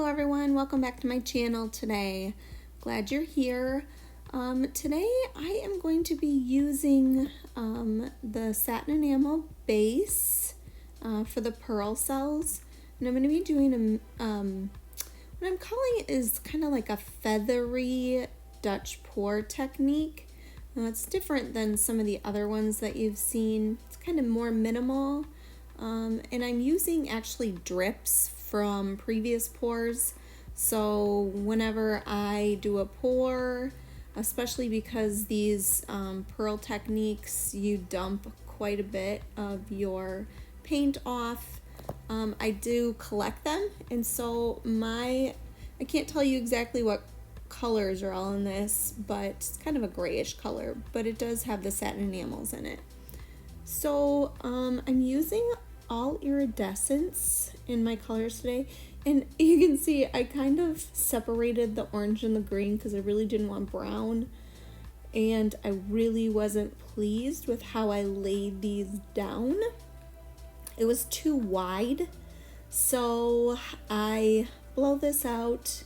everyone, welcome back to my channel today. Glad you're here. Today I am going to be using the Satin Enamel base for the pearl cells, and I'm going to be doing what I'm calling it is kind of like a Feathery Dutch Pour Technique. Now, it's different than some of the other ones that you've seen. It's kind of more minimal, and I'm using actually drips from previous pours. So whenever I do a pour, especially because these pearl techniques, you dump quite a bit of your paint off, I do collect them. And so I can't tell you exactly what colors are all in this, but it's kind of a grayish color, but it does have the satin enamels in it. So I'm using all iridescence in my colors today, and you can see I kind of separated the orange and the green because I really didn't want brown, and I really wasn't pleased with how I laid these down. It was too wide, so I blow this out,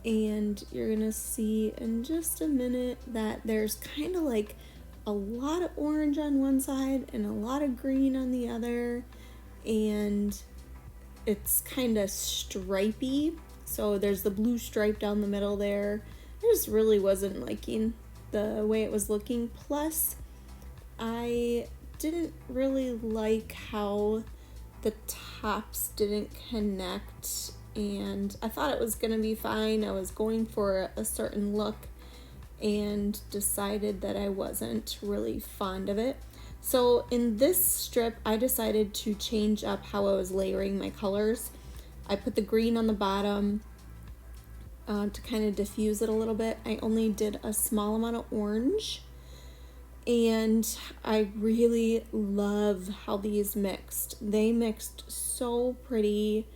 and you're gonna see in just a minute that there's kind of like a lot of orange on one side and a lot of green on the other, and it's kind of stripy. So there's the blue stripe down the middle there. I just really wasn't liking the way it was looking. Plus, I didn't really like how the tops didn't connect, and I thought it was gonna be fine. I was going for a certain look and decided that I wasn't really fond of it. So in this strip, I decided to change up how I was layering my colors. I put the green on the bottom to kind of diffuse it a little bit. I only did a small amount of orange, and I really love how these mixed. They mixed so pretty.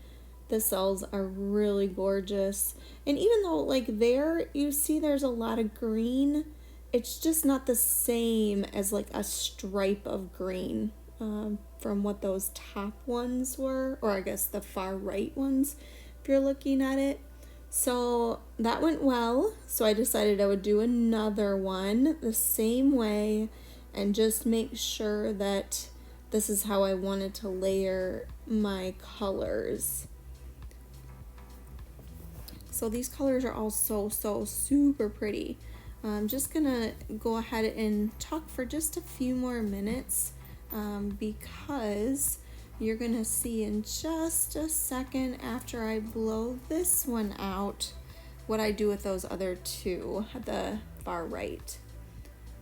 The cells are really gorgeous. And even though like there you see there's a lot of green, it's just not the same as like a stripe of green from what those top ones were, or I guess the far right ones if you're looking at it. So that went well. So I decided I would do another one the same way and just make sure that this is how I wanted to layer my colors. So these colors are all so super pretty. I'm just gonna go ahead and talk for just a few more minutes because you're gonna see in just a second after I blow this one out what I do with those other two at the far right.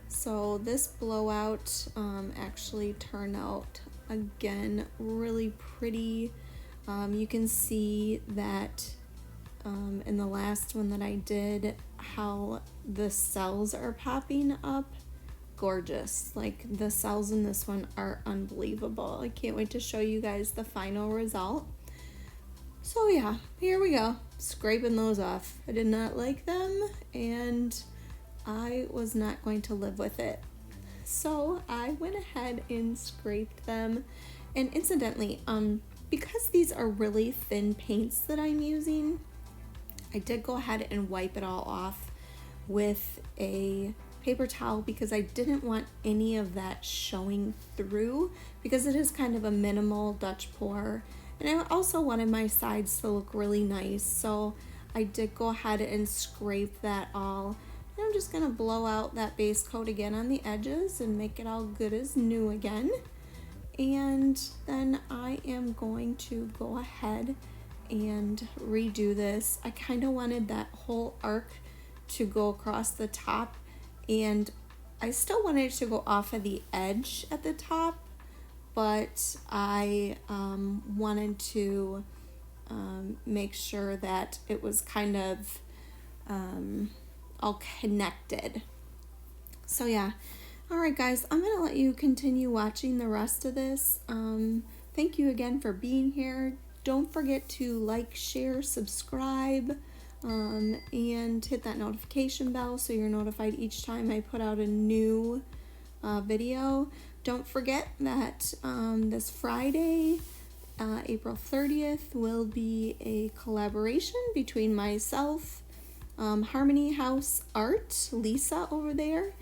So this blowout actually turned out again really pretty. You can see that in the last one that I did, how the cells are popping up. Gorgeous. Like the cells in this one are unbelievable. I can't wait to show you guys the final result. So yeah, here we go. Scraping those off. I did not like them, and I was not going to live with it. So I went ahead and scraped them. And incidentally, because these are really thin paints that I'm using, I did go ahead and wipe it all off with a paper towel because I didn't want any of that showing through, because it is kind of a minimal Dutch pour, and I also wanted my sides to look really nice. So I did go ahead and scrape that all, and I'm just gonna blow out that base coat again on the edges and make it all good as new again. And then I am going to go ahead and redo this. I kind of wanted that whole arc to go across the top, and I still wanted it to go off of the edge at the top, but I wanted to make sure that it was kind of all connected. So yeah. Alright guys, I'm going to let you continue watching the rest of this. Thank you again for being here. Don't forget to like, share, subscribe, and hit that notification bell so you're notified each time I put out a new video. Don't forget that this Friday April 30th will be a collaboration between myself, Harmony House Art, Lisa over there,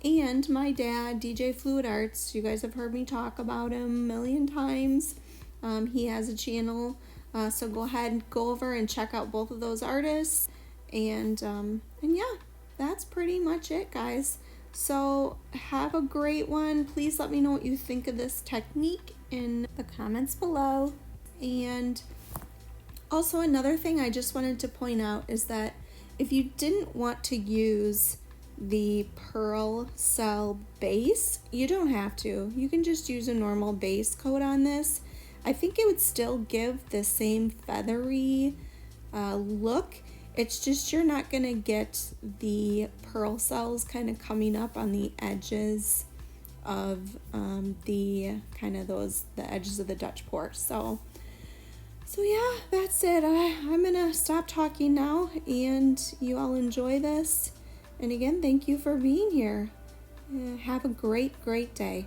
and my dad, DJ Fluid Arts. You guys have heard me talk about him a million times. He has a channel, so go ahead and go over and check out both of those artists. And yeah, that's pretty much it, guys. So have a great one. Please let me know what you think of this technique in the comments below. And also another thing I just wanted to point out is that if you didn't want to use the pearl cell base, you don't have to. You can just use a normal base coat on this. I think it would still give the same feathery look. It's just you're not gonna get the pearl cells kind of coming up on the edges of the edges of the Dutch pour. So yeah, that's it. I'm gonna stop talking now, and you all enjoy this. And again, thank you for being here. Have a great day.